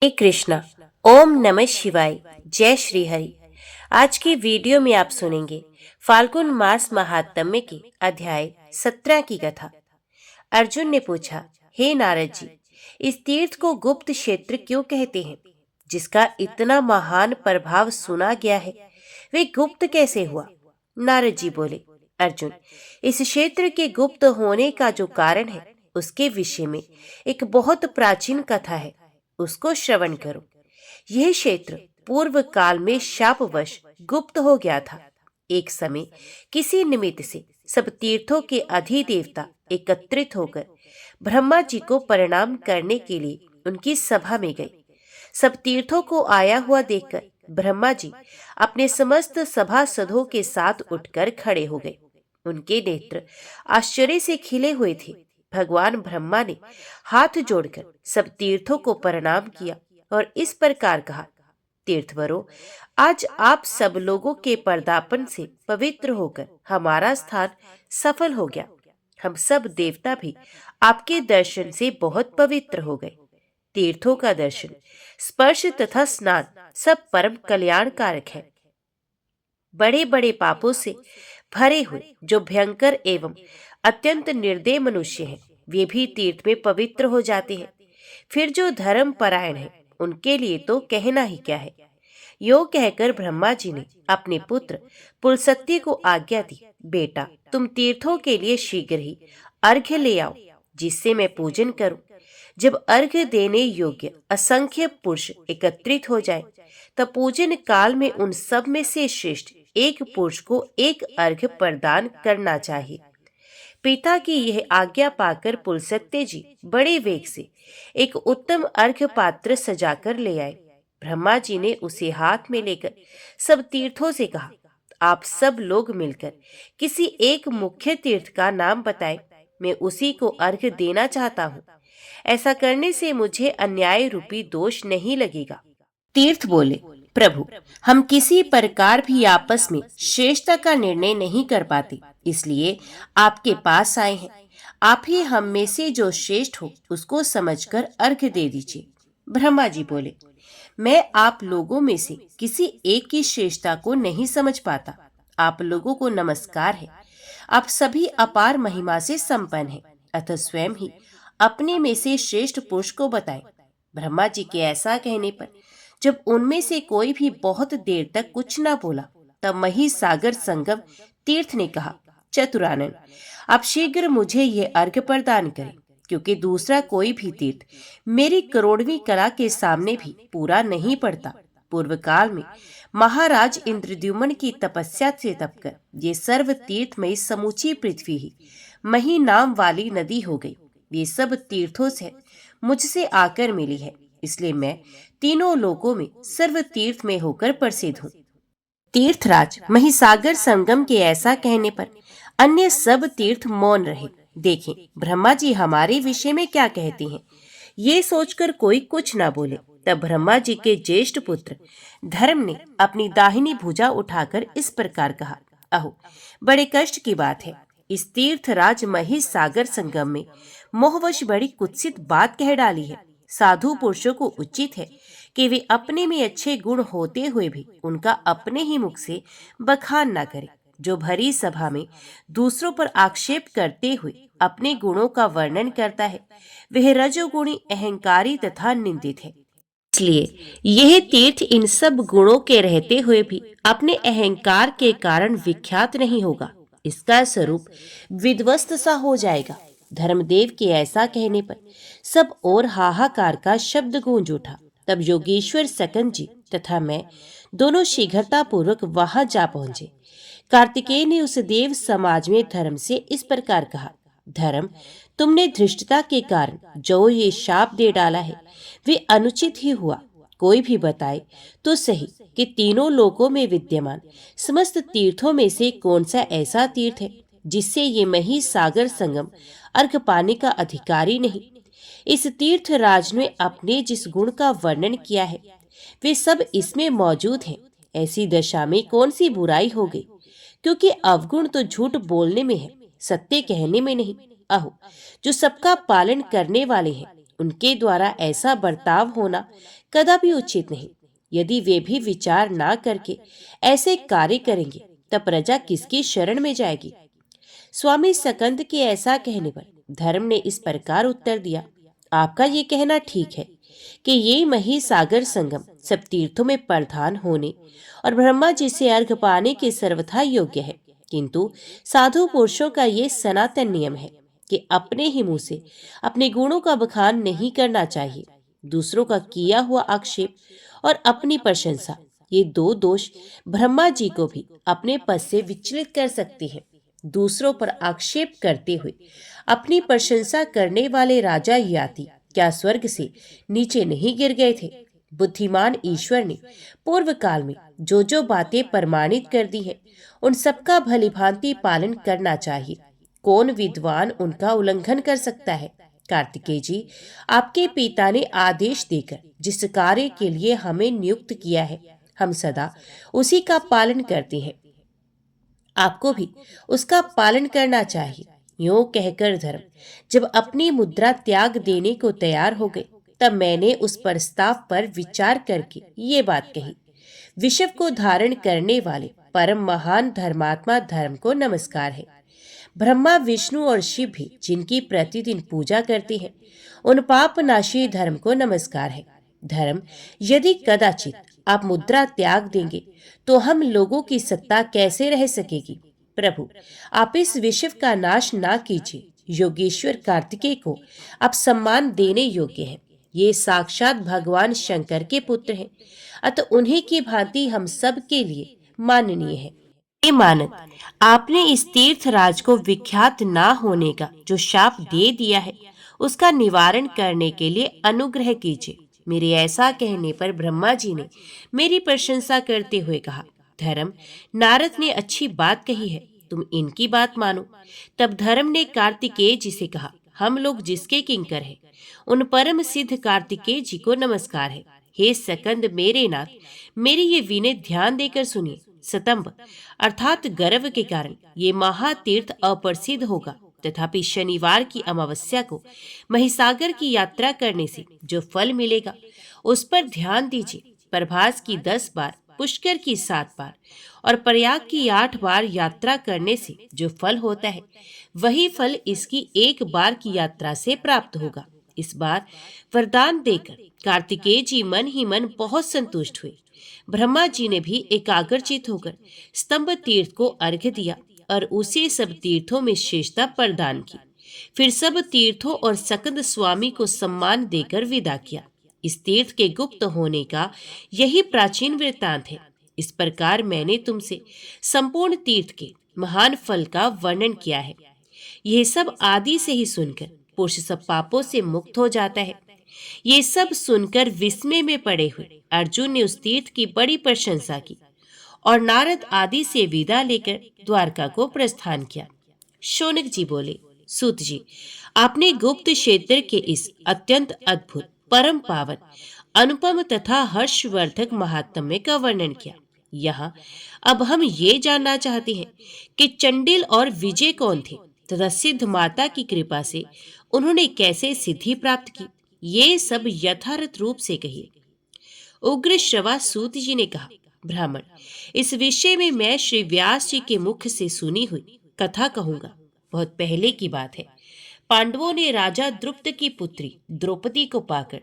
हे कृष्णा। ओम नमः शिवाय। जय श्री हरि। आज की वीडियो में आप सुनेंगे फाल्गुन मास महात्म्य के अध्याय 17 की कथा। अर्जुन ने पूछा, हे नारद जी, इस तीर्थ को गुप्त क्षेत्र क्यों कहते हैं? जिसका इतना महान प्रभाव सुना गया है, वे गुप्त कैसे हुआ? नारद जी बोले, अर्जुन, इस क्षेत्र के गुप्त होने का जो कारण है, उसके विषय में एक बहुत प्राचीन कथा है, उसको श्रवण करो। यह क्षेत्र पूर्व काल में शापवश गुप्त हो गया था। एक समय किसी निमित्त से सब तीर्थों के अधिदेवता एकत्रित होकर ब्रह्मा जी को प्रणाम करने के लिए उनकी सभा में गए। सब तीर्थों को आया हुआ देखकर ब्रह्मा जी अपने समस्त सभासदों के साथ उठकर खड़े हो गए। उनके नेत्र आश्चर्य से खिले हुए थे। भगवान ब्रह्मा ने हाथ जोड़कर सब तीर्थों को प्रणाम किया और इस प्रकार कहा, तीर्थवरों, आज आप सब लोगों के पदार्पण से पवित्र होकर हमारा स्थान सफल हो गया। हम सब देवता भी आपके दर्शन से बहुत पवित्र हो गए। तीर्थों का दर्शन, स्पर्श तथा स्नान सब परम कल्याणकारक है। बड़े बड़े पापों से भरे हुए जो भयंकर एवं अत्यंत निर्दय मनुष्य हैं, वे भी तीर्थ में पवित्र हो जाते हैं। फिर जो धर्म परायण है, उनके लिए तो कहना ही क्या है। यो कहकर ब्रह्मा जी ने अपने पुत्र पुलस्त्य को आज्ञा दी, बेटा, तुम तीर्थों के लिए शीघ्र ही अर्घ्य ले आओ, जिससे मैं पूजन करूं। जब अर्घ्य देने योग्य असंख्य पुरुष एकत्रित हो जाए, तब पूजन काल में उन सब में से श्रेष्ठ एक पुरुष को एक अर्घ्य प्रदान करना चाहिए। पिता की यह आज्ञा पाकर पुलस्त्य जी बड़े वेग से एक उत्तम अर्घ्य पात्र सजाकर ले आए। ब्रह्मा जी ने उसे हाथ में लेकर सब तीर्थों से कहा, आप सब लोग मिलकर किसी एक मुख्य तीर्थ का नाम बताएं, मैं उसी को अर्घ्य देना चाहता हूँ। ऐसा करने से मुझे अन्याय रूपी दोष नहीं लगेगा। तीर्थ बोले, प्रभु, हम किसी प्रकार भी आपस में श्रेष्ठता का निर्णय नहीं कर पाते, इसलिए आपके पास आए हैं। आप ही हम में से जो श्रेष्ठ हो उसको समझकर अर्घ्य दे दीजिए। ब्रह्मा जी बोले, मैं आप लोगों में से किसी एक की श्रेष्ठता को नहीं समझ पाता। आप लोगों को नमस्कार है। आप सभी अपार महिमा से संपन्न हैं, अतः स्वयं ही अपने में से श्रेष्ठ पुरुष को बताएं। ब्रह्मा जी के ऐसा कहने पर जब उनमें से कोई भी बहुत देर तक कुछ न बोला, तब महिसागर संगम तीर्थ ने कहा, चतुरानन, आप शीघ्र मुझे यह अर्घ्य प्रदान करें, क्योंकि दूसरा कोई भी तीर्थ मेरी करोड़वीं कला के सामने भी पूरा नहीं पड़ता। पूर्व काल में महाराज इंद्रद्युम्न की तपस्या से तपकर ये सर्व तीर्थमयी समूची पृथ्वी ही मही नाम वाली नदी हो गई। ये सब तीर्थों से मुझसे आकर मिली है, इसलिए मैं तीनों लोकों में सर्व तीर्थ में होकर प्रसिद्ध हूँ। तीर्थराज महिसागर संगम के ऐसा कहने पर अन्य सब तीर्थ मौन रहे। देखें ब्रह्मा जी हमारे विषय में क्या कहते हैं। ये सोचकर कोई कुछ ना बोले। तब ब्रह्मा जी के ज्येष्ठ पुत्र धर्म ने अपनी दाहिनी भुजा उठाकर इस प्रकार कहा, अहो, बड़े कष्ट की बात है। इस तीर्थराज महिसागर संगम में मोहवश बड़ी कुत्सित बात कह डाली है। साधु पुरुषों को उचित है कि वे अपने में अच्छे गुण होते हुए भी उनका अपने ही मुख से बखान न करें। जो भरी सभा में दूसरों पर आक्षेप करते हुए अपने गुणों का वर्णन करता है, वह रजोगुणी, अहंकारी तथा निंदित है। इसलिए यह तीर्थ इन सब गुणों के रहते हुए भी अपने अहंकार के कारण विख्यात नहीं होगा। इसका स्वरूप विध्वस्त सा हो जाएगा। धर्मदेव के ऐसा कहने पर सब और हाहाकार का शब्द गूंज उठा। तब योगेश्वर सकन जी तथा मैं दोनों शीघ्रता पूर्वक वहां जा पहुंचे। कार्तिकेय ने उस देव समाज में धर्म से इस प्रकार कहा, धर्म, तुमने धृष्टता के कारण जो ये शाप दे डाला है, वे अनुचित ही हुआ। कोई भी बताए तो सही कि तीनों लोकों में विद्यमान समस्त तीर्थों में से कौन सा ऐसा तीर्थ है जिससे ये महिसागर संगम अर्घ पाने का अधिकारी नहीं। इस तीर्थ राज ने अपने जिस गुण का वर्णन किया है, वे सब इसमें मौजूद हैं। ऐसी दशा में कौन सी बुराई हो गई, क्योंकि अवगुण तो झूठ बोलने में है, सत्य कहने में नहीं। अहो, जो सबका पालन करने वाले हैं, उनके द्वारा ऐसा बर्ताव होना कदापि उचित नहीं। यदि वे भी विचार ना करके ऐसे कार्य करेंगे तब प्रजा किसकी शरण में जाएगी। स्वामी सकंद के ऐसा कहने पर धर्म ने इस प्रकार उत्तर दिया, आपका ये कहना ठीक है कि ये महिसागर संगम सब तीर्थों में प्रधान होने और ब्रह्मा जी से अर्घ पाने के सर्वथा योग्य है, किंतु साधु पुरुषों का ये सनातन नियम है कि अपने ही मुंह से अपने गुणों का बखान नहीं करना चाहिए। दूसरों का किया हुआ आक्षेप और अपनी प्रशंसा, ये दो दोष ब्रह्मा जी को भी अपने पद से विचलित कर सकती हैं। दूसरों पर आक्षेप करते हुए अपनी प्रशंसा करने वाले राजा याति क्या स्वर्ग से नीचे नहीं गिर गए थे। बुद्धिमान ईश्वर ने पूर्व काल में जो जो बातें प्रमाणित कर दी हैं, उन सबका भलीभांति पालन करना चाहिए। कौन विद्वान उनका उल्लंघन कर सकता है। कार्तिकेय जी, आपके पिता ने आदेश देकर जिस कार्य के लिए हमें नियुक्त किया है, हम सदा उसी का पालन करते हैं। आपको भी उसका पालन करना चाहिए। यूं कहकर धर्म जब अपनी मुद्रा त्याग देने को तैयार हो गए, तब मैंने उस प्रस्ताव पर विचार करके ये बात कही, विश्व को धारण करने वाले परम महान धर्मात्मा धर्म को नमस्कार है। ब्रह्मा, विष्णु और शिव भी जिनकी प्रतिदिन पूजा करते हैं, उन पापनाशी धर्म को नमस्कार है। धर्म, यदि कदाचित आप मुद्रा त्याग देंगे तो हम लोगों की सत्ता कैसे रह सकेगी। प्रभु, आप इस विश्व का नाश ना कीजिए। योगेश्वर कार्तिकेय को आप सम्मान देने योग्य हैं। ये साक्षात भगवान शंकर के पुत्र हैं, अतः उन्हीं की भांति हम सब के लिए माननीय है। हे मानद, आपने इस तीर्थ राज को विख्यात ना होने का जो शाप दे दिया है, उसका निवारण करने के लिए अनुग्रह कीजिए। मेरे ऐसा कहने पर ब्रह्मा जी ने मेरी प्रशंसा करते हुए कहा, धर्म, नारद ने अच्छी बात कही है, तुम इनकी बात मानो। तब धर्म ने कार्तिकेय जी से कहा, हम लोग जिसके किंकर हैं, उन परम सिद्ध कार्तिकेय जी को नमस्कार है। हे सकंद मेरे नाथ, मेरी ये विनय ध्यान देकर सुनिए। सतंब अर्थात गर्व के कारण ये महातीर्थ अप्रसिद्ध होगा, तथापि शनिवार की अमावस्या को महिसागर की यात्रा करने से जो फल मिलेगा उस पर ध्यान दीजिए। प्रभास की 10 बार, पुष्कर की 7 बार और प्रयाग की 8 बार यात्रा करने से जो फल होता है, वही फल इसकी 1 बार की यात्रा से प्राप्त होगा। इस बार वरदान देकर कार्तिकेय जी मन ही मन बहुत संतुष्ट हुए। ब्रह्मा जी ने भी एकाग्रचित होकर स्तंभ तीर्थ को अर्घ्य दिया और उसे सब तीर्थों में श्रेष्ठता प्रदान की। फिर सब तीर्थों और सकंद स्वामी को सम्मान देकर विदा किया। इस तीर्थ के गुप्त होने का यही प्राचीन वृत्तांत है। इस प्रकार मैंने तुमसे संपूर्ण तीर्थ के महान फल का वर्णन किया है। यह सब आदि से ही सुनकर पुरुष सब पापों से मुक्त हो जाता है। ये सब सुनकर विस्मय में पड़े हुए अर्जुन ने उस तीर्थ की बड़ी प्रशंसा की और नारद आदि से विदा लेकर द्वारका को प्रस्थान किया। शौनक जी बोले, सूत जी, आपने गुप्त क्षेत्र के इस अत्यंत अद्भुत, परम पावन, अनुपम तथा हर्षवर्धक महात्म्य का वर्णन किया। यहाँ अब हम ये जानना चाहते हैं कि चंडिल और विजय कौन थे तथा सिद्ध माता की कृपा से उन्होंने कैसे सिद्धि प्राप्त की। ये सब यथार्थ रूप से कहिए। उग्र श्रवा सूत जी ने कहा, ब्राह्मण, इस विषय में मैं श्री व्यास जी के मुख से सुनी हुई कथा कहूंगा। बहुत पहले की बात है। पांडवों ने राजा द्रुपद की पुत्री द्रौपदी को पाकर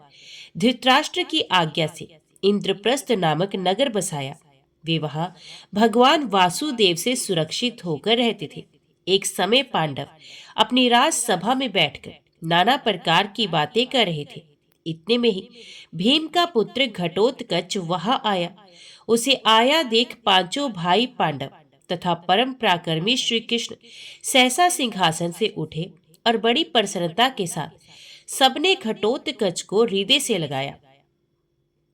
धृतराष्ट्र की आज्ञा से इंद्रप्रस्थ नामक नगर बसाया। वे वहां भगवान वासुदेव से सुरक्षित होकर रहते थे। एक समय पांडव अपनी राज सभा में बैठकर नाना प्रकार की बातें कर रहे थे। इतने में ही भीम का पुत्र घटोत्कच वहां आया। उसे आया देख पांचों भाई पांडव तथा परम पराक्रमी श्री कृष्ण सहसा सिंहासन से उठे और बड़ी प्रसन्नता के साथ सबने घटोत्कच को हृदय से लगाया।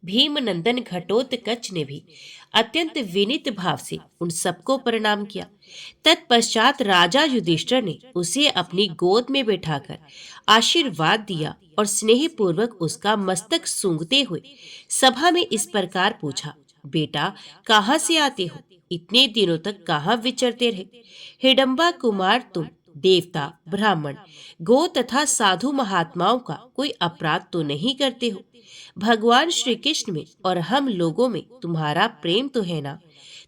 भीमनंदन घटोत्कच ने भी अत्यंत विनीत भाव से उन सबको प्रणाम किया। तत्पश्चात राजा युधिष्ठिर ने उसे अपनी गोद में बैठाकर आशीर्वाद दिया और स्नेह पूर्वक उसका मस्तक सूंघते हुए सभा में इस प्रकार पूछा, बेटा, कहाँ से आते हो? इतने दिनों तक कहाँ विचरते रहे? हिडम्बा कुमार तुम देवता, ब्राह्मण, गो तथा साधु महात्माओं का कोई अपराध तो नहीं करते हो। भगवान श्री कृष्ण में और हम लोगों में तुम्हारा प्रेम तो है ना?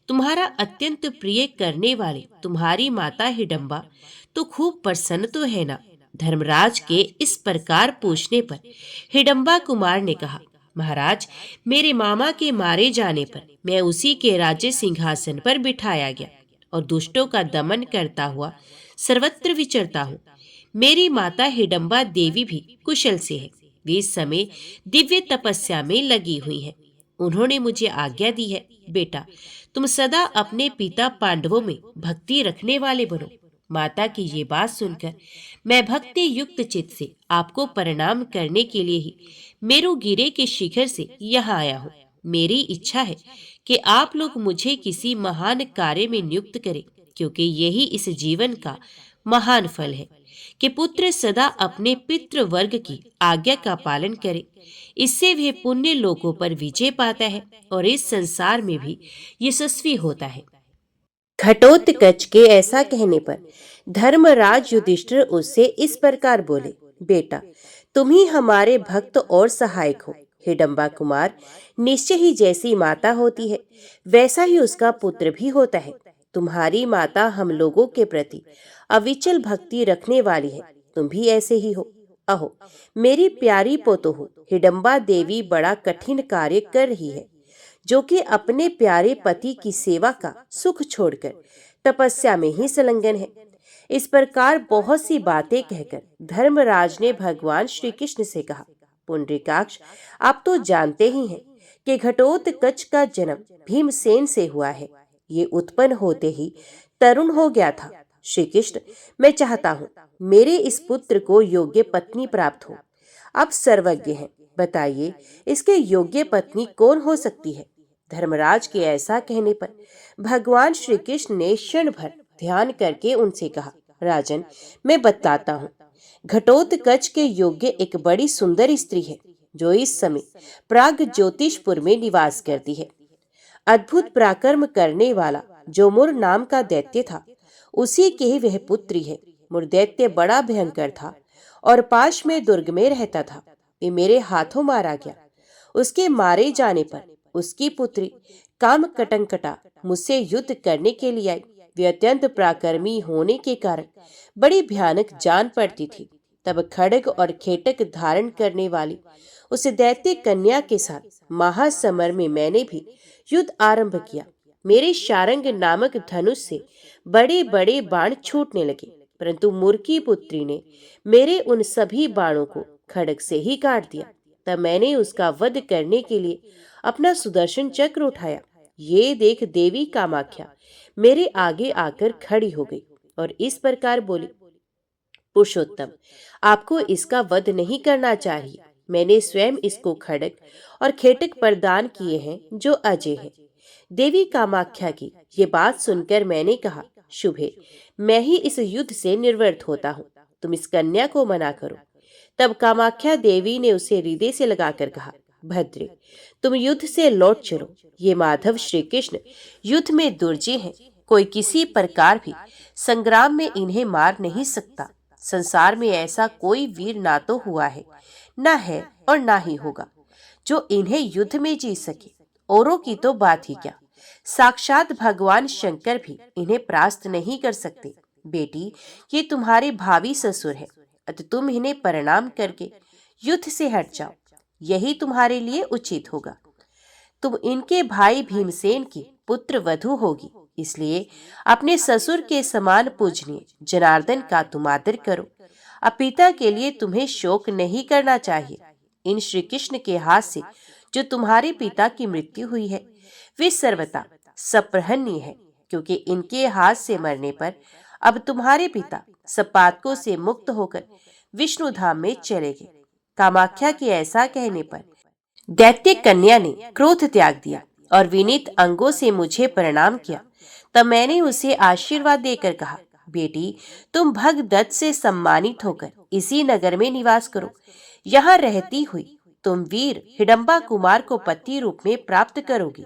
तुम्हारा अत्यंत प्रिय करने वाले तुम्हारी माता हिडम्बा तो खूब प्रसन्न तो है ना? धर्मराज के इस प्रकार पूछने पर हिडम्बा कुमार ने कहा, महाराज, मेरे मामा के मारे जाने पर मैं उसी के राज्य सिंहासन पर बिठाया गया और दुष्टों का दमन करता हुआ सर्वत्र विचरता हूँ। मेरी माता हिडम्बा देवी भी कुशल से है। वे इस समय दिव्य तपस्या में लगी हुई है। उन्होंने मुझे आज्ञा दी है, बेटा, तुम सदा अपने पिता पांडवों में भक्ति रखने वाले बनो। माता की ये बात सुनकर मैं भक्ति युक्त चित्त से आपको प्रणाम करने के लिए ही मेरुगिरे के शिखर से यहाँ आया हूँ। मेरी इच्छा है कि आप लोग मुझे किसी महान कार्य में नियुक्त करें, क्योंकि यही इस जीवन का महान फल है कि पुत्र सदा अपने पितृ वर्ग की आज्ञा का पालन करे। इससे वह पुण्य लोकों पर विजय पाता है और इस संसार में भी यशस्वी होता है। घटोत्कच के ऐसा कहने पर धर्मराज युधिष्ठिर उससे इस प्रकार बोले, बेटा, तुम ही हमारे भक्त और सहायक हो। हिडम्बा कुमार निश्चय ही जैसी माता होती है वैसा ही उसका पुत्र भी होता है। तुम्हारी माता हम लोगों के प्रति अविचल भक्ति रखने वाली है, तुम भी ऐसे ही हो। अहो, मेरी प्यारी पोतो, हिडम्बा देवी बड़ा कठिन कार्य कर रही है, जो कि अपने प्यारे पति की सेवा का सुख छोड़कर तपस्या में ही संलग्न है। इस प्रकार बहुत सी बातें कहकर धर्मराज ने भगवान श्री कृष्ण से कहा, पुंडरीकाक्ष, आप तो जानते ही हैं कि घटोत्कच का जन्म भीमसेन से हुआ है। ये उत्पन्न होते ही तरुण हो गया था। श्री कृष्ण, मैं चाहता हूँ मेरे इस पुत्र को योग्य पत्नी प्राप्त हो। आप सर्वज्ञ हैं, बताइए इसके योग्य पत्नी कौन हो सकती है? धर्मराज के ऐसा कहने पर भगवान श्री कृष्ण ने क्षण भर ध्यान करके उनसे कहा, राजन, मैं बताता हूँ। घटोत्कच के योग्य एक बड़ी सुंदर स्त्री है, जो इस समय प्राग ज्योतिषपुर में निवास करती है। अद्भुत पराक्रम करने वाला जो मुर नाम का दैत्य था, उसी के ही वह पुत्री है। मुर दैत्य बड़ा भयंकर था और पाश में दुर्ग में रहता था। ये मेरे हाथों मारा गया। उसके मारे जाने पर उसकी पुत्री काम कटंकटा मुझसे युद्ध करने के लिए आई। वे अत्यंत पराक्रमी होने के कारण बड़ी भयानक जान पड़ती थी। तब खड्ग और खेटक धारण करने वाली उस दैत्य कन्या के साथ महासमर में मैंने भी युद्ध आरंभ किया। मेरे शारंग नामक धनुष से बड़े बड़े बाण छूटने लगे, परंतु मुर की पुत्री ने मेरे उन सभी बाणों को खड्ग से ही काट दिया। तब मैंने उसका वध करने के लिए अपना सुदर्शन चक्र उठाया। ये देख देवी कामाख्या मेरे आगे आकर खड़ी हो गई और इस प्रकार बोली, पुरुषोत्तम, आपको इसका वध नहीं करना चाहिए। मैंने स्वयं इसको खड्ग और खेटक प्रदान किए हैं जो अजय है। देवी कामाख्या की ये बात सुनकर मैंने कहा, शुभे, मैं ही इस युद्ध से निर्वृत्त होता हूँ, तुम इस कन्या को मना करो। तब कामाख्या देवी ने उसे हृदय से लगाकर कहा, भद्रे, तुम युद्ध से लौट चलो। ये माधव श्री कृष्ण युद्ध में दुर्जय हैं, कोई किसी प्रकार भी संग्राम में इन्हें मार नहीं सकता। संसार में ऐसा कोई वीर ना तो हुआ है, ना है और ना ही होगा, जो इन्हें युद्ध में जीत सके। औरों की तो बात ही क्या, साक्षात भगवान शंकर भी इन्हें परास्त नहीं कर सकते। बेटी, ये तुम्हारे भावी ससुर है, अतः तुम इन्हें प्रणाम करके युद्ध से हट जाओ, यही तुम्हारे लिए उचित होगा। तुम इनके भाई भीमसेन की पुत्र वधू होगी, इसलिए अपने ससुर के समान पूजनीय जनार्दन का तुम आदर करो। अब पिता के लिए तुम्हें शोक नहीं करना चाहिए। इन श्री कृष्ण के हाथ से जो तुम्हारे पिता की मृत्यु हुई है, वे सर्वथा सप्रहनीय है, क्योंकि इनके हाथ से मरने पर अब तुम्हारे पिता सपातकों से मुक्त होकर विष्णु धाम में चले गए। कामाख्या के ऐसा कहने पर दैत्य कन्या ने क्रोध त्याग दिया और विनीत अंगों से मुझे प्रणाम किया। तब मैंने उसे आशीर्वाद देकर कहा, बेटी, तुम भगदत्त से सम्मानित होकर इसी नगर में निवास करो। यहाँ रहती हुई तुम वीर हिडम्बा कुमार को पति रूप में प्राप्त करोगी।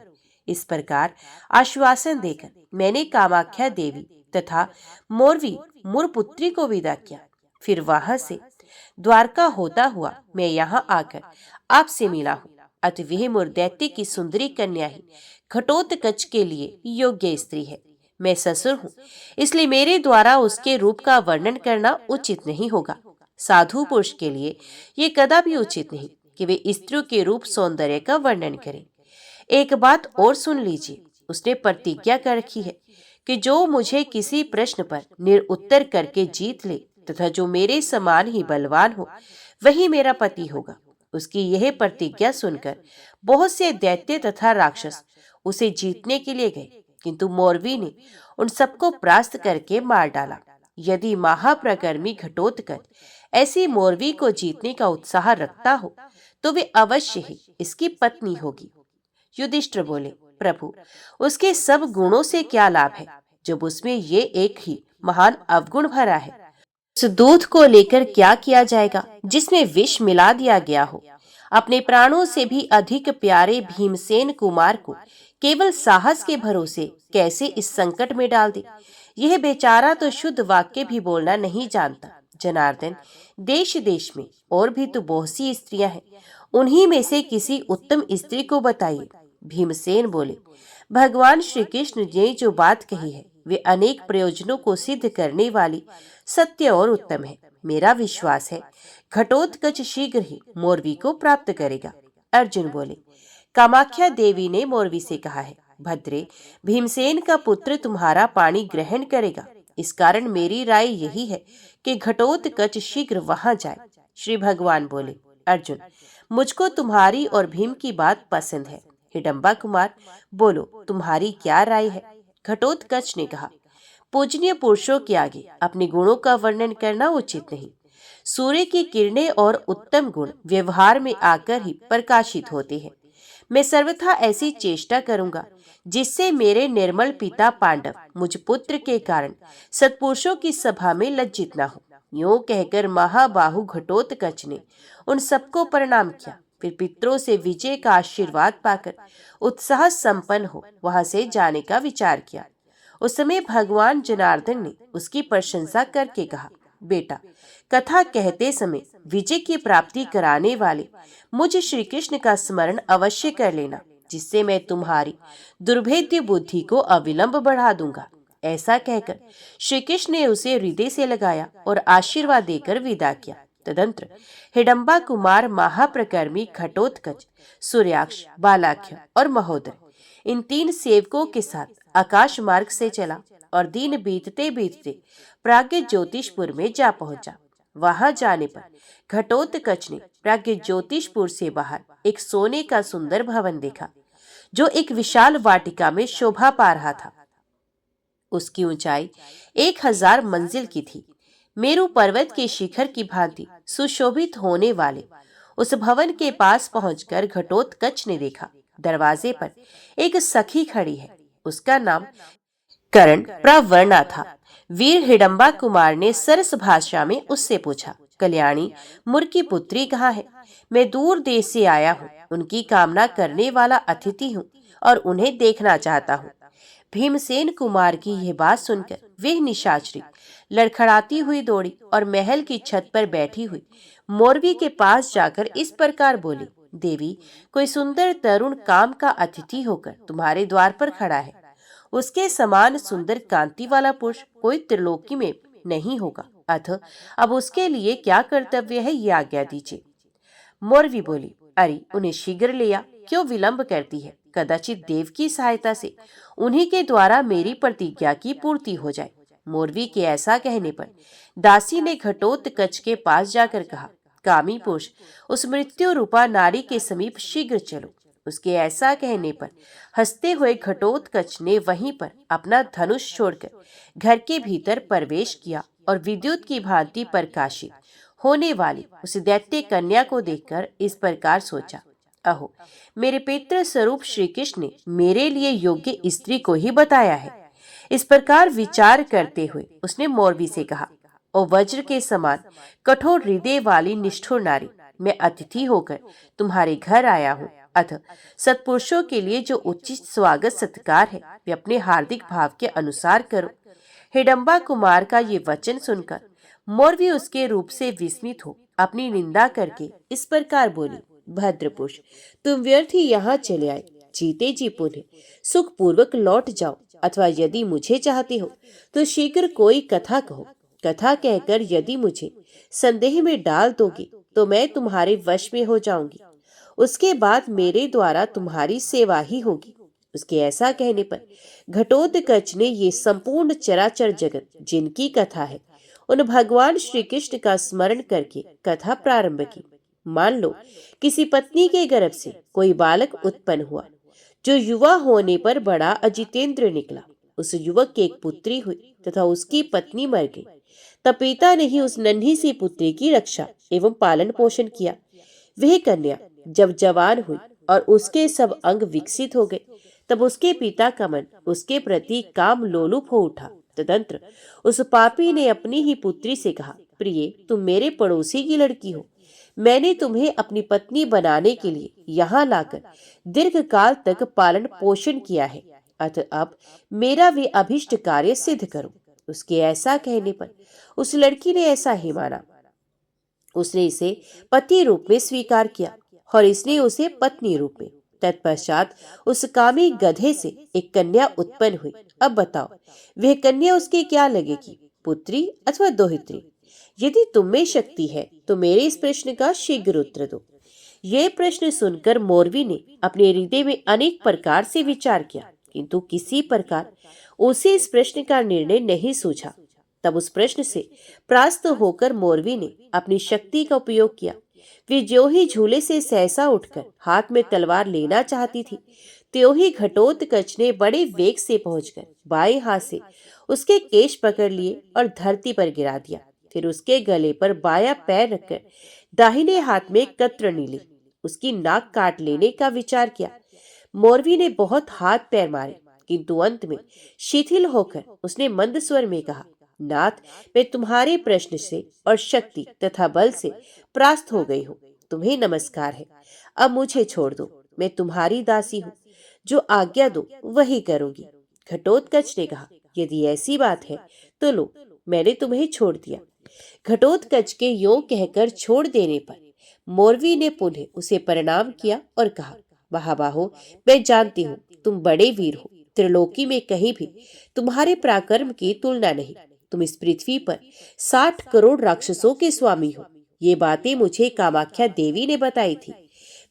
इस प्रकार आश्वासन देकर मैंने कामाख्या देवी तथा मोरवी मुरपुत्री को विदा किया। फिर वहां से द्वारका होता हुआ मैं यहाँ आकर आपसे मिला हूँ। अतः वह मुरदैत्य की सुंदरी कन्या ही घटोत्कच के लिए योग्य स्त्री है। मैं ससुर हूँ, इसलिए मेरे द्वारा उसके रूप का वर्णन करना उचित नहीं होगा। साधु पुरुष के लिए ये कदापि उचित नहीं कि वे स्त्रियों के रूप सौंदर्य का वर्णन करें। एक बात और सुन लीजिए, उसने प्रतिज्ञा कर रखी है कि जो मुझे किसी प्रश्न पर निरुत्तर करके जीत ले तथा जो मेरे समान ही बलवान हो, वही मेरा पति होगा। उसकी यह प्रतिज्ञा सुनकर बहुत से दैत्य तथा राक्षस उसे जीतने के लिए गए, किंतु मोरवी ने उन सबको परास्त करके मार डाला। यदि महाप्रकर्मी घटोत्कच ऐसी मोरवी को जीतने का उत्साह रखता हो तो वे अवश्य ही इसकी पत्नी होगी। युधिष्ठिर बोले, प्रभु, उसके सब गुणों से क्या लाभ है जब उसमें ये एक ही महान अवगुण भरा है। उस दूध को लेकर क्या किया जाएगा जिसमें विष मिला दिया गया हो। अपने प्राणों से भी अधिक प्यारे भीमसेन कुमार को केवल साहस के भरोसे कैसे इस संकट में डाल दे। यह बेचारा तो शुद्ध वाक्य भी बोलना नहीं जानता। जनार्दन, देश देश में और भी तो बहुत सी स्त्रियां हैं, उन्हीं में से किसी उत्तम स्त्री को बताइए। भीमसेन बोले, भगवान श्री कृष्ण ने जो बात कही है वे अनेक प्रयोजनों को सिद्ध करने वाली सत्य और उत्तम है। मेरा विश्वास है घटोत्कच शीघ्र ही मोरवी को प्राप्त करेगा। अर्जुन बोले, कामाख्या देवी ने मोरवी से कहा है, भद्रे, भीमसेन का पुत्र तुम्हारा पानी ग्रहण करेगा। इस कारण मेरी राय यही है कि घटोत्कच शीघ्र वहां जाए। श्री भगवान बोले, अर्जुन, मुझको तुम्हारी और भीम की बात पसंद है। हिडम्बा कुमार, बोलो तुम्हारी क्या राय है। घटोत्कच ने कहा, पूजनीय पुरुषों के आगे अपने गुणों का वर्णन करना उचित नहीं। सूर्य की किरणें और उत्तम गुण व्यवहार में आकर ही प्रकाशित होते हैं। मैं सर्वथा ऐसी चेष्टा करूंगा जिससे मेरे निर्मल पिता पांडव मुझ पुत्र के कारण सत्पुरुषों की सभा में लज्जित न हो। यूं कहकर महाबाहु घटोत्कच ने उन सबको प्रणाम किया। फिर पितरों से विजय का आशीर्वाद पाकर उत्साह संपन्न हो वहां से जाने का विचार किया। उस समय भगवान जनार्दन ने उसकी प्रशंसा करके कहा, बेटा, कथा कहते समय विजय की प्राप्ति कराने वाले मुझ श्री कृष्ण का स्मरण अवश्य कर लेना, जिससे मैं तुम्हारी दुर्भेद्य बुद्धि को अविलंब बढ़ा दूंगा। ऐसा कहकर श्री कृष्ण ने उसे हृदय से लगाया और आशीर्वाद देकर विदा किया। तदंतर हिडम्बा कुमार महाप्रकर्मी घटोत्कच, सूर्याक्ष, बालाख्य और महोदर इन तीन सेवकों के साथ आकाश मार्ग से चला और दिन बीतते बीतते प्राज्ञ ज्योतिषपुर में जा पहुंचा। वहां जाने पर घटोत्कच ने प्राज्ञ ज्योतिषपुर से बाहर एक सोने का सुंदर भवन देखा, जो एक विशाल वाटिका में शोभा पा रहा था। उसकी ऊंचाई 1000 मंजिल की थी। मेरु पर्वत के शिखर की भांति सुशोभित होने वाले उस भवन के पास पहुंचकर घटोत्कच ने देखा, दरवाजे पर एक सखी खड़ी है। उसका नाम कर्ण प्रवर्णा था। वीर हिडम्बा कुमार ने सरस भाषा में उससे पूछा, कल्याणी, मुर की पुत्री कहाँ है? मैं दूर देश से आया हूँ, उनकी कामना करने वाला अतिथि हूँ और उन्हें देखना चाहता हूँ। भीमसेन कुमार की यह बात सुनकर वह निशाचरी लड़खड़ाती हुई दौड़ी और महल की छत पर बैठी हुई मोरवी के पास जाकर इस प्रकार बोली, देवी, कोई सुंदर तरुण काम का अतिथि होकर तुम्हारे द्वार पर खड़ा है। उसके समान सुंदर कांति वाला पुरुष कोई त्रिलोकी में नहीं होगा। अतः अब उसके लिए क्या कर्तव्य है, ये आज्ञा दीजिए। मोरवी बोली, अरे, उन्हें शीघ्र ले आ, क्यों विलंब करती है? कदाचित देव की सहायता से उन्हीं के द्वारा मेरी प्रतिज्ञा की पूर्ति हो जाए। मोरवी के ऐसा कहने पर दासी ने घटोत्कच के पास जाकर कहा, कामी पुरुष, उस मृत्यु रूपा नारी के समीप शीघ्र चलो। उसके ऐसा कहने पर हंसते हुए घटोत्कच ने वहीं पर अपना धनुष छोड़कर घर के भीतर प्रवेश किया और विद्युत की भांति प्रकाशित होने वाली उस दैत्य कन्या को देखकर इस प्रकार सोचा, अहो, मेरे पितृ स्वरूप श्री कृष्ण ने मेरे लिए योग्य स्त्री को ही बताया है। इस प्रकार विचार करते हुए उसने मोरवी से कहा, ओ वज्र के समान कठोर हृदय वाली निष्ठुर नारी, मैं अतिथि होकर तुम्हारे घर आया हूँ। अतः सत्पुरुषों के लिए जो उचित स्वागत सत्कार है वे अपने हार्दिक भाव के अनुसार करो। हिडम्बा कुमार का ये वचन सुनकर मौरवी उसके रूप से विस्मित हो अपनी निंदा करके इस प्रकार बोली, भद्रपुरुष, तुम व्यर्थ ही यहाँ चले आए। जीते जी पुनः सुख पूर्वक लौट जाओ, अथवा यदि मुझे चाहते हो तो शीघ्र कोई कथा कहो। कथा कहकर यदि मुझे संदेह में डाल दोगे तो मैं तुम्हारे वश में हो जाऊंगी। उसके बाद मेरे द्वारा तुम्हारी सेवा ही होगी। उसके ऐसा कहने पर घटोत्कच ने ये संपूर्ण चराचर जगत जिनकी कथा है, उन भगवान श्री कृष्ण का स्मरण करके कथा प्रारंभ की। मान लो किसी पत्नी के गर्भ से कोई बालक उत्पन्न हुआ, जो युवा होने पर बड़ा अजितेंद्र निकला। उस युवक की एक पुत्री हुई तथा उसकी पत्नी मर गई। तब पिता ने ही उस नन्ही सी पुत्री की रक्षा एवं पालन पोषण किया। वह कन्या जब जवान हुई और उसके सब अंग विकसित हो गए, तब उसके पिता का मन उसके प्रति काम लोलुप हो उठा। तदंतर उस पापी ने अपनी ही पुत्री से कहा, प्रिय, तुम मेरे पड़ोसी की लड़की हो। मैंने तुम्हें अपनी पत्नी बनाने के लिए यहाँ लाकर दीर्घ काल तक पालन पोषण किया है, अतः अब मेरा वे अभिष्ट कार्य सिद्ध करो। उसके ऐसा कहने पर उस लड़की ने ऐसा ही माना। उसने इसे पति रूप में स्वीकार किया और इसने उसे पत्नी रूप में। तत्पश्चात उस कामी गधे से एक कन्या उत्पन्न हुई। अब बताओ, वह कन्या उसके क्या लगेगी, पुत्री अथवा दोहित्री? यदि तुम में शक्ति है तो मेरे इस प्रश्न का शीघ्र उत्तर दो। ये प्रश्न सुनकर मौरवी ने अपने हृदय में अनेक प्रकार से विचार किया, किंतु किसी प्रकार उसे इस प्रश्न का निर्णय नहीं सूझा। तब उस प्रश्न से परास्त होकर मौरवी ने अपनी शक्ति का उपयोग किया। वे ज्यों ही झूले से सहसा उठकर हाथ में तलवार लेना चाहती थी, त्यों ही घटोत्कच ने बड़े वेग से पहुंचकर बाएं हाथ से उसके केश पकड़ लिए और धरती पर गिरा दिया। फिर उसके गले पर बायां पैर रखकर दाहिने हाथ में कतरनी ली, उसकी नाक काट लेने का विचार किया। मौरवी ने बहुत हाथ पैर मारे, किंतु अंत में शिथिल होकर उसने मंद स्वर में कहा, नाथ, मैं तुम्हारे प्रश्न से और शक्ति तथा बल से परास्त हो गई हूँ। तुम्हें नमस्कार है। अब मुझे छोड़ दो, मैं तुम्हारी दासी हूँ। जो आज्ञा दो वही करूंगी। घटोत्कच ने कहा, यदि ऐसी बात है तो लो, मैंने तुम्हें छोड़ दिया। घटोत्कच के यों कहकर छोड़ देने पर मौरवी ने पुनः उसे प्रणाम किया और कहा, बाहो, मैं जानती हूँ तुम बड़े वीर हो। त्रिलोकी में कहीं भी तुम्हारे पराक्रम की तुलना नहीं। तुम इस पृथ्वी पर 60 करोड़ राक्षसों के स्वामी हो। ये बातें मुझे कामाख्या देवी ने बताई थी।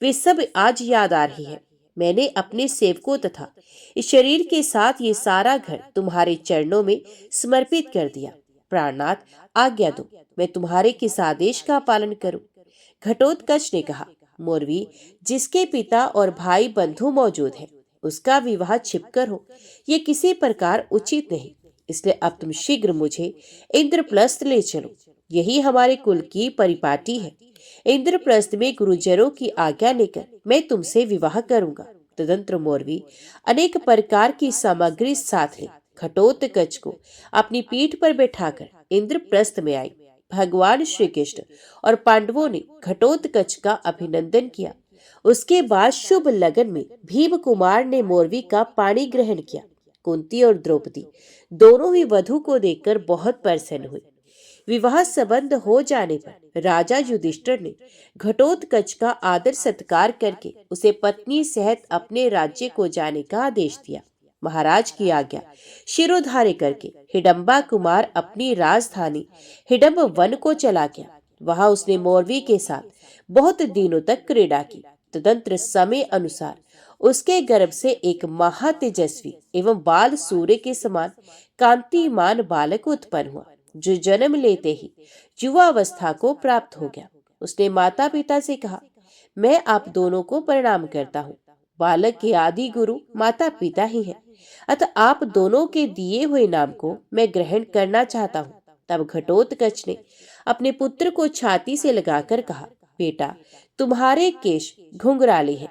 वे सब आज याद आ रही है। मैंने अपने सेवकों तथा इस शरीर के साथ ये सारा घर तुम्हारे चरणों में समर्पित कर दिया। प्राणनाथ, आज्ञा दो, मैं तुम्हारे किस आदेश का पालन करूं? घटोत्कच ने कहा, मौरवी, जिसके पिता और भाई बंधु मौजूद हैं, उसका विवाह छिपकर हो, ये किसी प्रकार उचित नहीं। इसलिए अब तुम शीघ्र मुझे इंद्रप्रस्थ ले चलो। यही हमारे कुल की परिपाटी है। इंद्रप्रस्थ में गुरुजनों की आज्ञा लेकर मैं तुमसे विवाह करूंगा। तदंतर मौरवी अनेक प्रकार की सामग्री साथ ले घटोत्कच को अपनी पीठ पर बैठाकर इंद्रप्रस्थ में आई। भगवान श्री कृष्ण और पांडवों ने घटोत्कच का अभिनंदन किया। उसके बाद शुभ लगन में भीम कुमार ने मौरवी का पाणी ग्रहण किया। कुंती और द्रौपदी दोनों ही वधु को देखकर बहुत प्रसन्न हुई। विवाह संबंध हो जाने पर राजा युधिष्ठिर ने घटोत्कच का आदर सत्कार करके उसे पत्नी सहित अपने राज्य को जाने का आदेश दिया। महाराज की आज्ञा शिरोधार्य करके हिडम्बा कुमार अपनी राजधानी हिडम्ब वन को चला गया। वहां उसने मौरवी के साथ बहुत दिनों तक क्रीड़ा की। तदंतर समय अनुसार उसके गर्भ से एक महातेजस्वी एवं बाल सूर्य के समान कांतिमान बालक उत्पन्न हुआ, जो जन्म लेते ही युवावस्था को प्राप्त हो गया। उसने माता पिता से कहा, मैं आप दोनों को प्रणाम करता हूँ। बालक के आदि गुरु माता पिता ही है, अतः आप दोनों के दिए हुए नाम को मैं ग्रहण करना चाहता हूँ। तब घटोत्कच ने अपने पुत्र को छाती से लगाकर कहा, बेटा, तुम्हारे केश घुंघराले हैं,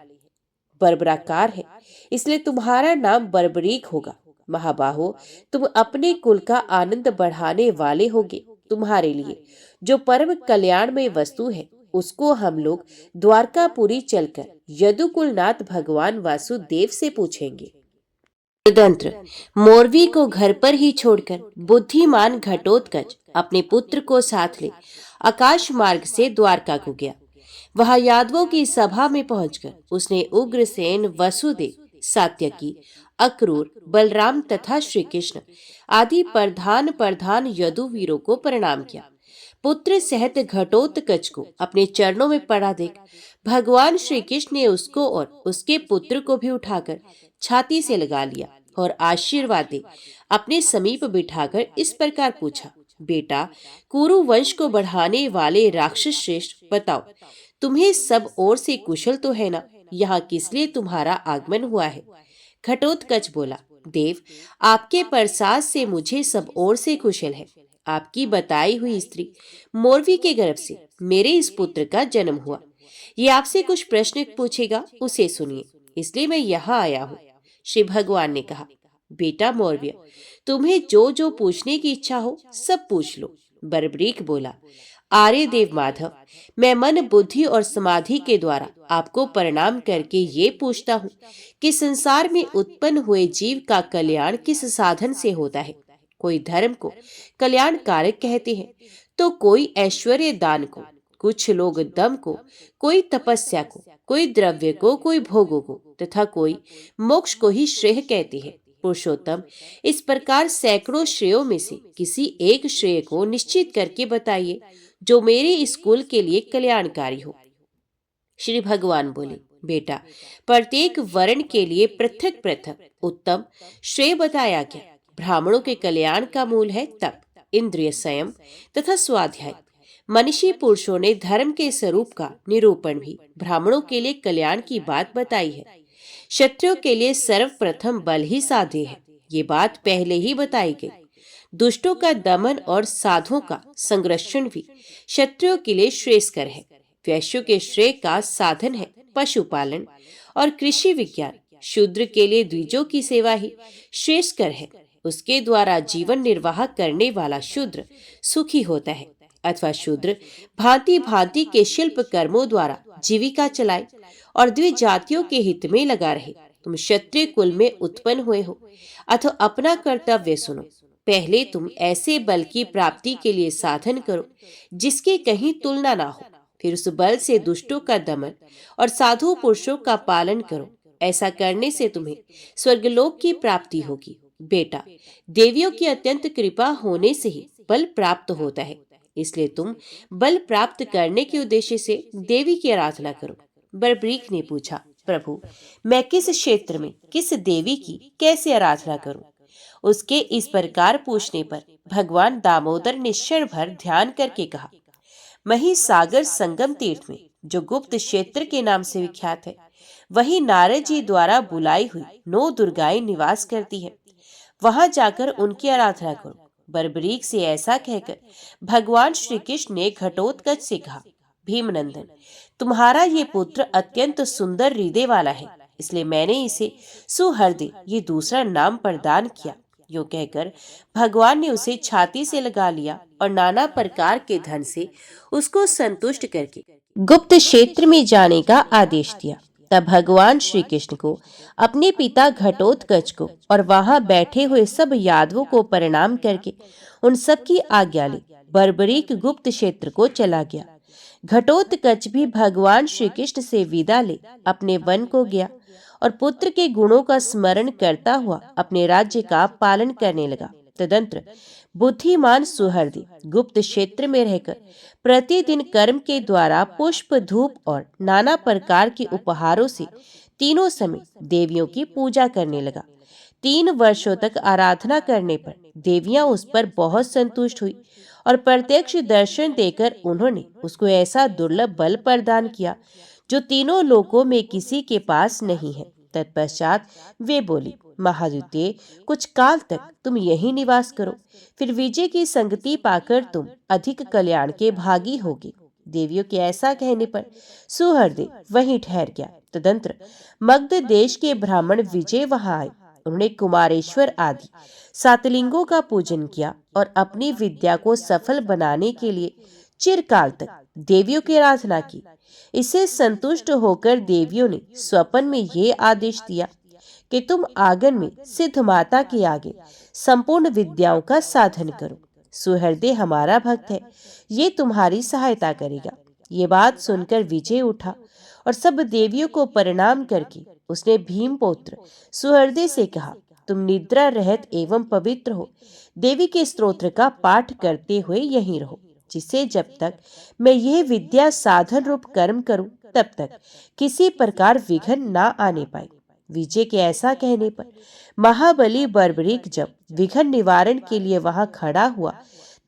बर्बराकार है, इसलिए तुम्हारा नाम बर्बरीक होगा। महाबाहो, तुम अपने कुल का आनंद बढ़ाने वाले होगे। तुम्हारे लिए जो परम कल्याण में वस्तु है, उसको हम लोग द्वारकापुरी चलकर यदुकुलनाथ भगवान वासुदेव से पूछेंगे। तदंत्र मोरवी को घर पर ही छोड़कर बुद्धिमान घटोत्कच अपने पुत्र को साथ ले आकाश मार्ग से द्वारका को गया। वहां यादवों की सभा में पहुंचकर उसने उग्रसेन, वसुदेव, सात्यकी, अक्रूर, बलराम तथा श्री कृष्ण आदि प्रधान प्रधान यदुवीरों को प्रणाम किया। पुत्र सहित घटोत्कच को अपने चरणों में पड़ा देख भगवान श्री कृष्ण ने उसको और उसके पुत्र को भी उठाकर छाती से लगा लिया और आशीर्वाद दे अपने समीप बिठाकर इस प्रकार पूछा, बेटा, कुरु वंश को बढ़ाने वाले राक्षस श्रेष्ठ, बताओ, तुम्हें सब ओर से कुशल तो है ना? यहाँ किस लिए तुम्हारा आगमन हुआ है? घटोत्कच बोला, देव, आपके प्रसाद से मुझे सब ओर से कुशल है। आपकी बताई हुई स्त्री मोरवी के गर्भ से मेरे इस पुत्र का जन्म हुआ। ये आपसे कुछ प्रश्न पूछेगा, उसे सुनिए, इसलिए मैं यहाँ आया हूँ। श्री भगवान ने कहा, बेटा मौर्य, तुम्हें जो जो पूछने की इच्छा हो सब पूछ लो। बर्बरीक बोला, आर्य देव माधव, मैं मन, बुद्धि और समाधि के द्वारा आपको प्रणाम करके ये पूछता हूँ कि संसार में उत्पन्न हुए जीव का कल्याण किस साधन से होता है? कोई धर्म को कल्याण कारक कहते हैं, तो कोई ऐश्वर्य दान को, कुछ लोग दम को, कोई तपस्या को, कोई द्रव्य को, कोई भोगों को, तथा कोई मोक्ष को ही श्रेय कहते हैं। पुरुषोत्तम, इस प्रकार सैकड़ों श्रेयों में से किसी एक श्रेय को निश्चित करके बताइए जो मेरे इस कुल के लिए कल्याणकारी हो। श्री भगवान बोले, बेटा, प्रत्येक वर्ण के लिए पृथक पृथक उत्तम श्रेय बताया गया। ब्राह्मणों के कल्याण का मूल है तप, इंद्रिय संयम तथा स्वाध्याय। मनीषी पुरुषों ने धर्म के स्वरूप का निरूपण भी ब्राह्मणों के लिए कल्याण की बात बताई है। क्षत्रियों के लिए सर्वप्रथम बल ही साध्य है, ये बात पहले ही बताई गई। दुष्टों का दमन और साधुओं का संरक्षण भी क्षत्रियों के लिए श्रेयस्कर है। वैश्यों के श्रेय का साधन है पशुपालन और कृषि विज्ञान। शूद्र के लिए द्विजों की सेवा ही श्रेयस्कर है। उसके द्वारा जीवन निर्वाह करने वाला शूद्र सुखी होता है, अथवा शूद्र भांति भांति के शिल्प कर्मों द्वारा जीविका चलाए और द्विजातियों के हित में लगा रहे। तुम क्षत्रिय कुल में उत्पन्न हुए हो, अथवा अपना कर्तव्य सुनो। पहले तुम ऐसे बल की प्राप्ति के लिए साधन करो जिसकी कहीं तुलना ना हो। फिर उस बल से दुष्टों का दमन और साधु पुरुषों का पालन करो। ऐसा करने से तुम्हें स्वर्गलोक की प्राप्ति होगी। बेटा, देवियों की अत्यंत कृपा होने से ही बल प्राप्त होता है, इसलिए तुम बल प्राप्त करने के उद्देश्य से देवी की आराधना करो। बर्बरीक ने पूछा, प्रभु, मैं किस क्षेत्र में किस देवी की कैसे आराधना करूं? उसके इस प्रकार पूछने पर भगवान दामोदर ने क्षण भर ध्यान करके कहा, महिसागर संगम तीर्थ में, जो गुप्त क्षेत्र के नाम से विख्यात है, वही नारद जी द्वारा बुलाई हुई 9 दुर्गाएं निवास करती हैं। वहां जाकर उनकी आराधना करो। बर्बरीक से ऐसा कहकर भगवान श्री कृष्ण ने घटोत्कच से कहा, भीमनंदन, तुम्हारा ये पुत्र अत्यंत सुंदर हृदय वाला है, इसलिए मैंने इसे सुहृदय ये दूसरा नाम प्रदान किया। यूं कहकर भगवान ने उसे छाती से लगा लिया और नाना प्रकार के धन से उसको संतुष्ट करके गुप्त क्षेत्र में जाने का आदेश दिया। तब भगवान श्री कृष्ण को, अपने पिता घटोत्कच को और वहां बैठे हुए सब यादवों को प्रणाम करके उन सब की आज्ञा ले बर्बरीक गुप्त क्षेत्र को चला गया। घटोत्कच भी भगवान श्री कृष्ण से विदा ले अपने वन को गया और पुत्र के गुणों का स्मरण करता हुआ अपने राज्य का पालन करने लगा। तदंतर बुद्धिमान सुहृदय गुप्त क्षेत्र में रहकर प्रतिदिन कर्म के द्वारा पुष्प, धूप और नाना प्रकार के उपहारों से तीनों समय देवियों की पूजा करने लगा। 3 वर्षों तक आराधना करने पर देवियां उस पर बहुत संतुष्ट हुई और प्रत्यक्ष दर्शन देकर उन्होंने उसको ऐसा दुर्लभ बल प्रदान किया जो तीनों लोकों में किसी के पास नहीं है। तत्पश्चात वे बोली, महाद्वितीय, कुछ काल तक तुम यहीं निवास करो, फिर विजय की संगति पाकर तुम अधिक कल्याण के भागी होगे। देवियों के ऐसा कहने पर सुहृदय वहीं ठहर गया। तदंतर मगध देश के ब्राह्मण विजय वहां आए। उन्होंने कुमारेश्वर आदि 7 लिंगों का पूजन किया और अपनी विद्या को सफल बनाने के लिए चिरकाल तक देवियों की आराधना की। इससे संतुष्ट होकर देवियों ने स्वप्न में ये आदेश दिया कि तुम आंगन में सिद्ध माता के आगे संपूर्ण विद्याओं का साधन करो। सुहृदय हमारा भक्त है, ये तुम्हारी सहायता करेगा। ये बात सुनकर विजय उठा और सब देवियों को प्रणाम करके उसने भीमपुत्र सुहृदय से कहा, तुम निद्रा रहित एवं पवित्र हो, देवी के स्तोत्र का पाठ करते हुए यहीं रहो, जिससे जब तक मैं यह विद्या साधन रूप कर्म करूं तब तक किसी प्रकार विघ्न ना आने पाए। विजय के ऐसा कहने पर महाबली बर्बरीक जब विघ्न निवारण के लिए वहां खड़ा हुआ,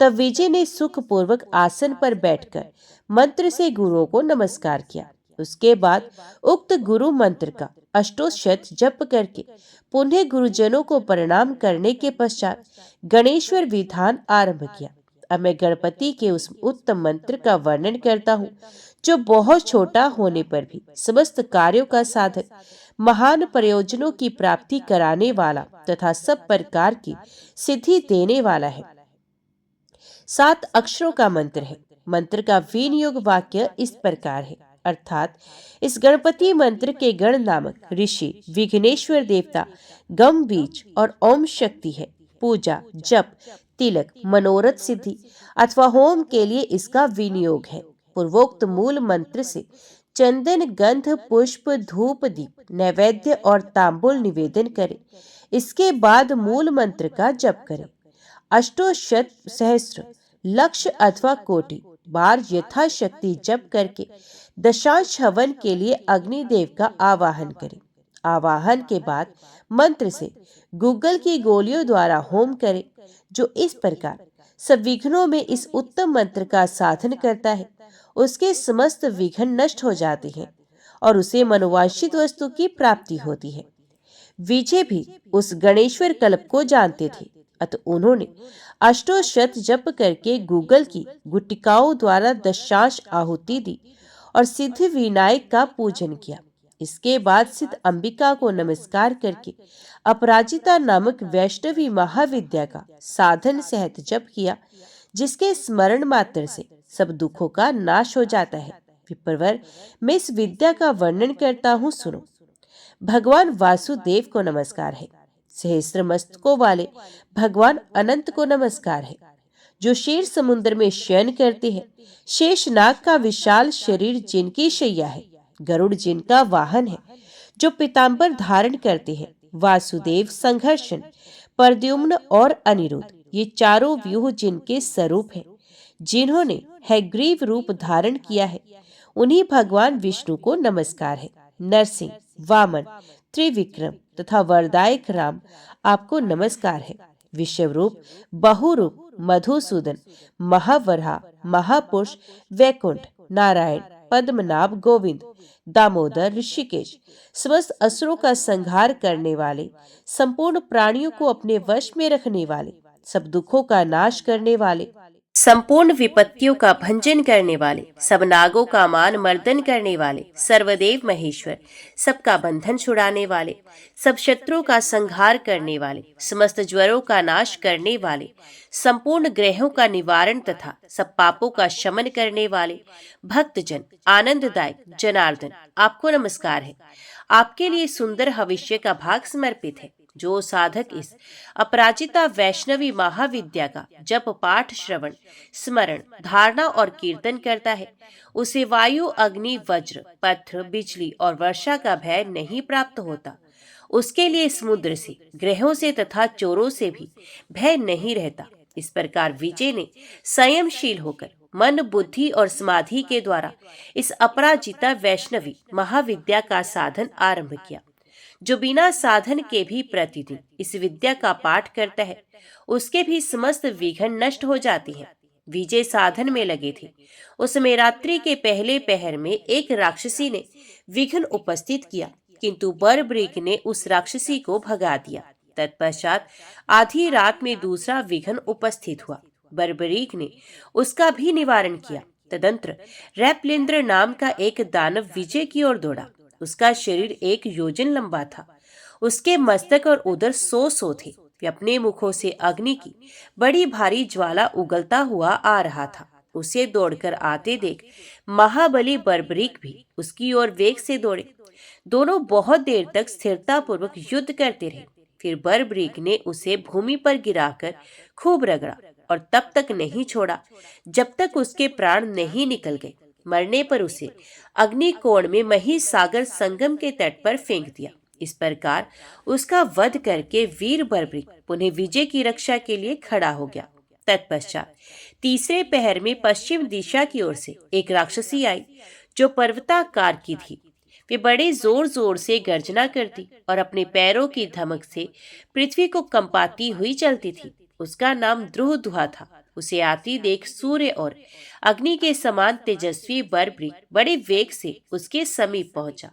तब विजय ने सुखपूर्वक आसन पर बैठकर मंत्र से गुरुओं को नमस्कार किया। उसके बाद उक्त गुरु मंत्र का अष्टोशत जप करके पुनः गुरुजनों को प्रणाम करने के पश्चात गणेश्वर विधान आरंभ किया। अब मैं गणपति के उस उत्तम मंत्र का वर्णन करता हूँ, जो बहुत छोटा होने पर भी समस्त कार्यों का साधन, महान प्रयोजनों की प्राप्ति कराने वाला तथा सब प्रकार की सिद्धि देने वाला है। 7 अक्षरों का मंत्र है। मंत्र का विनियोग वाक्य इस प्रकार है, अर्थात इस गणपति मंत्र के गण नामक ऋषि विघ्नेश्वर देवता गम बीज और ओम शक्ति है। पूजा, जप, तिलक, मनोरथ सिद्धि अथवा होम के लिए इसका विनियोग है। पूर्वोक्त मूल मंत्र से चंदन, गंध, पुष्प, धूप, दीप, नैवेद्य और तांबूल निवेदन करें। इसके बाद मूल मंत्र का जप करें। अष्टोशत सहस्त्र, लक्ष्य अथवा कोटि बार यथाशक्ति जप करके दशांश हवन के लिए अग्निदेव का आवाहन करें। आवाहन के बाद मंत्र से गूगल की गोलियों द्वारा होम करें, जो इस प्रकार सब विघ्नों में इस उत्तम मंत्र का साधन करता है, उसके समस्त विघ्न नष्ट हो जाते हैं और उसे मनोवांछित वस्तु की प्राप्ति होती है। विजय भी उस गणेश्वर कल्प को जानते थे, अतः उन्होंने अष्टोशत जप करके गूगल की गुटिकाओं द्वारा दशांश आहुति दी और सिद्ध विनायक का पूजन किया। इसके बाद सिद्ध अंबिका को नमस्कार करके अपराजिता नामक वैष्णवी महाविद्या का साधन सहित जप किया, जिसके स्मरण मात्र से सब दुखों का नाश हो जाता है। विप्रवर, मैं इस विद्या का वर्णन करता हूँ, सुनो। भगवान वासुदेव को नमस्कार है। सहस्त्र मस्तकों वाले भगवान अनंत को नमस्कार है, जो शेर समुद्र में शयन करते हैं। शेषनाग का विशाल शरीर जिनकी शैया है, गरुड़ जिनका वाहन है, जो पीतांबर धारण करते हैं। वासुदेव, संघर्षण, प्रद्युम्न और अनिरुद्ध, ये चारों व्यूह जिनके स्वरूप हैं, जिन्होंने हैग्रीव रूप धारण किया है, उन्हीं भगवान विष्णु को नमस्कार है। नरसिंह, वामन, त्रिविक्रम तथा वरदायक राम, आपको नमस्कार है। विश्वरूप, बहुरूप, मधुसूदन, महावराह, महापुरुष, वैकुंठ, नारायण, पद्मनाभ, गोविंद, दामोदर, ऋषिकेश, समस्त असुरों का संहार करने वाले, संपूर्ण प्राणियों को अपने वश में रखने वाले, सब दुखों का नाश करने वाले, संपूर्ण विपत्तियों का भंजन करने वाले, सब नागों का मान मर्दन करने वाले, सर्वदेव महेश्वर, सबका बंधन छुड़ाने वाले, सब शत्रुओं का संहार करने वाले, समस्त ज्वरों का नाश करने वाले, संपूर्ण ग्रहों का निवारण तथा सब पापों का शमन करने वाले, भक्तजन, आनंददायक जनार्दन, आपको नमस्कार है। आपके लिए सुंदर भविष्य का भाग समर्पित है। जो साधक इस अपराजिता वैष्णवी महाविद्या का जप, पाठ, श्रवण, स्मरण, धारणा और कीर्तन करता है, उसे वायु, अग्नि, वज्र, पत्थर, बिजली और वर्षा का भय नहीं प्राप्त होता। उसके लिए समुद्र से, ग्रहों से तथा चोरों से भी भय नहीं रहता। इस प्रकार विजय ने संयमशील होकर मन, बुद्धि और समाधि के द्वारा इस अपराजिता वैष्णवी महाविद्या का साधन आरंभ किया। जो बिना साधन के भी प्रतिदिन इस विद्या का पाठ करता है, उसके भी समस्त विघ्न नष्ट हो जाते हैं। विजय साधन में लगे थे। उसमें रात्रि के पहले पहर में एक राक्षसी ने विघ्न उपस्थित किया, किंतु बर्बरीक ने उस राक्षसी को भगा दिया। तत्पश्चात आधी रात में दूसरा विघ्न उपस्थित हुआ। बर्बरीक ने उसका भी निवारण किया। तदंतर रैपलिंद्र नाम का एक दानव विजय की ओर दौड़ा। उसका शरीर 1 योजन लंबा था। उसके मस्तक और उदर 100 थे। वे अपने मुखों से अग्नि की बड़ी भारी ज्वाला उगलता हुआ आ रहा था। उसे दौड़कर आते देख महाबली बर्बरीक भी उसकी ओर वेग से दौड़े। दोनों बहुत देर तक स्थिरतापूर्वक युद्ध करते रहे। फिर बर्बरीक ने उसे भूमि पर गिराकर खूब रगड़ा और तब तक नहीं छोड़ा जब तक उसके प्राण नहीं निकल गए। मरने पर उसे अग्निकोण में महिसागर संगम के तट पर फेंक दिया। इस प्रकार उसका वध करके वीर बर्बरीक पुनः विजय की रक्षा के लिए खड़ा हो गया। तत्पश्चात तीसरे पहर में पश्चिम दिशा की ओर से एक राक्षसी आई जो पर्वताकार की थी। वे बड़े जोर जोर से गर्जना करती और अपने पैरों की धमक से पृथ्वी को कंपाती हुई चलती थी। उसका नाम द्रुहदुहा था। उसे आती देख सूर्य और अग्नि के समान तेजस्वी बर्बरीक बड़े वेग से उसके समीप पहुंचा।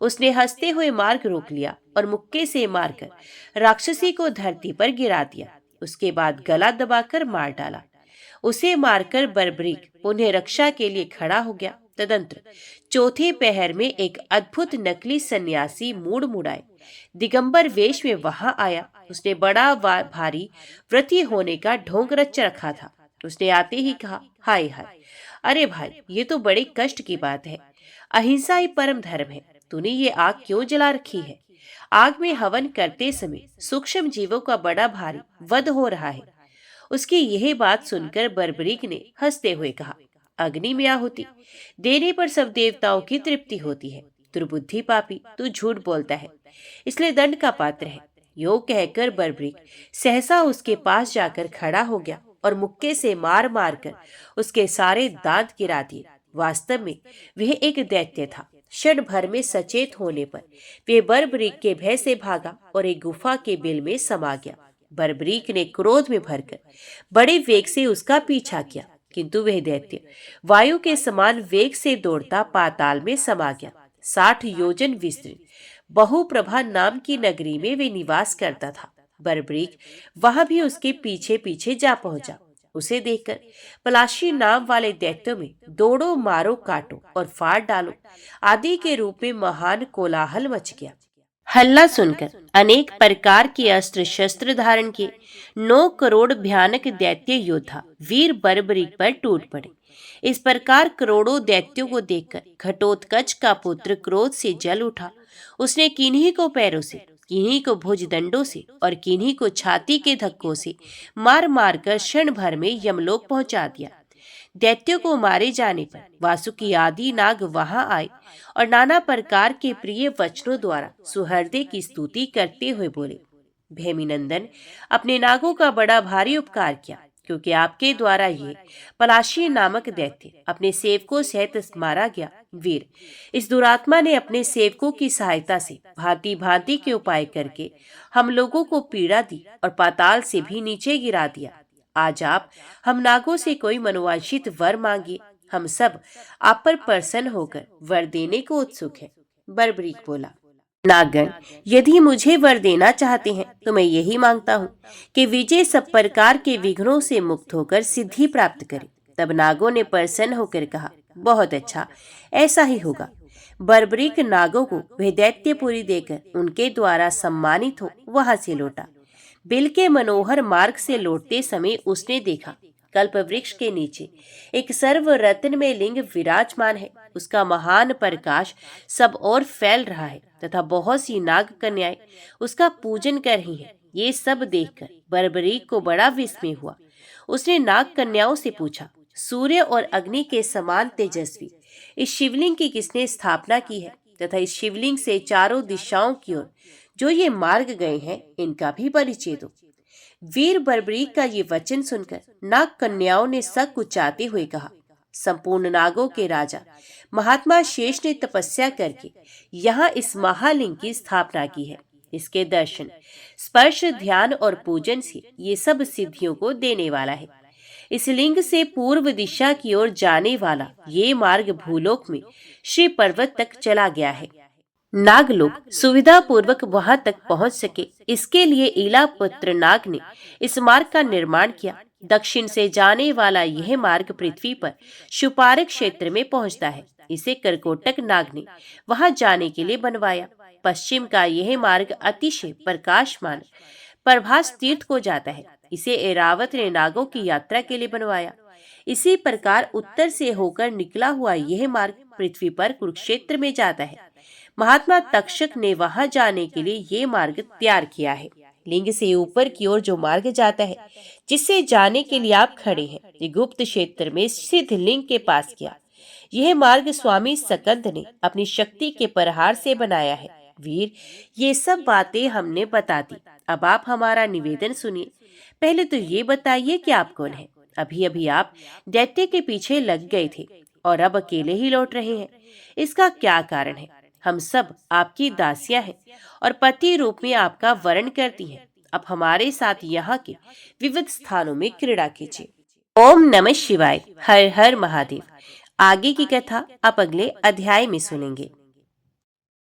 उसने हंसते हुए मार्ग रोक लिया और मुक्के से मारकर राक्षसी को धरती पर गिरा दिया। उसके बाद गला दबाकर मार डाला। उसे मारकर बर्बरीक पुनः रक्षा के लिए खड़ा हो गया। तदंतर चौथे पहर में एक अद्भुत नकली सन्यासी मूड मुड़ाए दिगंबर वेश में वहां आया। उसने बड़ा भारी व्रती होने का ढोंग रच रखा था। उसने आते ही कहा, हाय हाय, अरे भाई, ये तो बड़े कष्ट की बात है। अहिंसा ही परम धर्म है। तूने ये आग क्यों जला रखी है? आग में हवन करते समय सूक्ष्म जीवों का बड़ा भारी वध हो रहा है। उसकी यही बात सुनकर बर्बरीक ने हंसते हुए कहा, अग्नि में आहुति देने पर सब देवताओं की तृप्ति होती है। दुर्बुद्धि पापी, तू झूठ बोलता है, इसलिए दंड का पात्र है। यो कहकर बर्बरीक सहसा उसके पास जाकर खड़ा हो गया और मुक्के से मार मार कर उसके सारे दांत गिरा दिए। वास्तव में वह एक दैत्य था। क्षण भर में सचेत होने पर वे बर्बरीक के भय से भागा और एक गुफा के बिल में समा गया। बर्बरीक ने क्रोध में भरकर बड़े वेग से उसका पीछा किया, किंतु वह दैत्य वायु के समान वेग से दौड़ता पाताल में समा गया। 60 योजन विस्तृत बहुप्रभा नाम की नगरी में वे निवास करता था। बर्बरीक वहां भी उसके पीछे पीछे जा पहुंचा। उसे देखकर पलाशी नाम वाले दैत्यों में दौड़ो, मारो, काटो और फाड़ डालो आदि के रूप में महान कोलाहल मच गया। हल्ला सुनकर अनेक प्रकार के अस्त्र शस्त्र धारण किए 9 करोड़ भयानक दैत्य योद्धा वीर बर्बरीक पर टूट पड़े। इस प्रकार करोड़ों दैत्यों को देखकर घटोत्कच का पुत्र क्रोध से जल उठा। उसने किन्हीं को पैरों से, किन्हीं को भुजदंडों से और किन्हीं को छाती के धक्कों से मार मार कर क्षण भर में यमलोक पहुंचा दिया। दैत्यों को मारे जाने पर वासुकी आदि नाग वहां आए और नाना प्रकार के प्रिय वचनों द्वारा सुहृदय की स्तुति करते हुए बोले, भेमीनंदन, अपने नागों का बड़ा भारी उपकार किया, क्योंकि आपके द्वारा ये पलाशी नामक दैत्य अपने सेवकों सहित मारा गया। वीर, इस दुरात्मा ने अपने सेवकों की सहायता से भांति भांति के उपाय करके हम लोगों को पीड़ा दी और पाताल से भी नीचे गिरा दिया। आज आप हम नागों से कोई मनोवांछित वर मांगिए, हम सब आप पर प्रसन्न होकर वर देने को उत्सुक हैं। बर्बरीक बोला, नागगण, यदि मुझे वर देना चाहते हैं तो मैं यही मांगता हूँ कि विजय सब प्रकार के विघ्नों से मुक्त होकर सिद्धि प्राप्त करे। तब नागों ने प्रसन्न होकर कहा, बहुत अच्छा, ऐसा ही होगा। बर्बरीक नागों को वह दैत्यपुरी देकर उनके द्वारा सम्मानित हो वहां से लौटा। बिल के मनोहर मार्ग से लौटते समय उसने देखा कल्प वृक्ष के नीचे एक सर्व रत्न में लिंग विराजमान है। उसका महान प्रकाश सब ओर फैल रहा है तथा बहुत सी नाग कन्याएं उसका पूजन कर रही हैं। ये सब देखकर बर्बरीक को बड़ा विस्मय हुआ। उसने नाग कन्याओं से पूछा, सूर्य और अग्नि के समान तेजस्वी इस शिवलिंग की किसने स्थापना की है तथा इस शिवलिंग से चारों दिशाओं की ओर जो ये मार्ग गए हैं इनका भी परिचय दो। वीर बर्बरीक का ये वचन सुनकर नाग कन्याओं ने सक कुचाते हुए कहा, संपूर्ण नागों के राजा महात्मा शेष ने तपस्या करके यहाँ इस महालिंग की स्थापना की है। इसके दर्शन, स्पर्श, ध्यान और पूजन से ये सब सिद्धियों को देने वाला है। इस लिंग से पूर्व दिशा की ओर जाने वाला ये मार्ग भूलोक में श्री पर्वत तक चला गया है। नागलोक सुविधा पूर्वक वहां तक पहुंच सके, इसके लिए ईला पुत्र नाग ने इस मार्ग का निर्माण किया। दक्षिण से जाने वाला यह मार्ग पृथ्वी पर शुपारक क्षेत्र में पहुंचता है। इसे करकोटक नाग ने वहां जाने के लिए बनवाया। पश्चिम का यह मार्ग अतिशय प्रकाशमान प्रभास तीर्थ को जाता है। इसे ऐरावत ने नागों की यात्रा के लिए बनवाया। इसी प्रकार उत्तर से होकर निकला हुआ यह मार्ग पृथ्वी पर कुरुक्षेत्र में जाता है। महात्मा तक्षक ने वहां जाने के लिए ये मार्ग तैयार किया है। लिंग से ऊपर की ओर जो मार्ग जाता है, जिससे जाने के लिए आप खड़े हैं, ये गुप्त क्षेत्र में सिद्ध लिंग के पास किया। यह मार्ग स्वामी सकंद ने अपनी शक्ति के प्रहार से बनाया है। वीर, ये सब बातें हमने बता दी। अब आप हमारा निवेदन सुनिए। पहले तो ये बताइए कि आप कौन हैं? अभी अभी आप दैत्य के पीछे लग गए थे और अब अकेले ही लौट रहे हैं। इसका क्या कारण है? हम सब आपकी दासियां हैं और पति रूप में आपका वरण करती हैं। अब हमारे साथ यहाँ के विविध स्थानों में क्रीड़ा कीजिए। ओम नमः शिवाय। हर हर महादेव। आगे की कथा आप अगले अध्याय में सुनेंगे।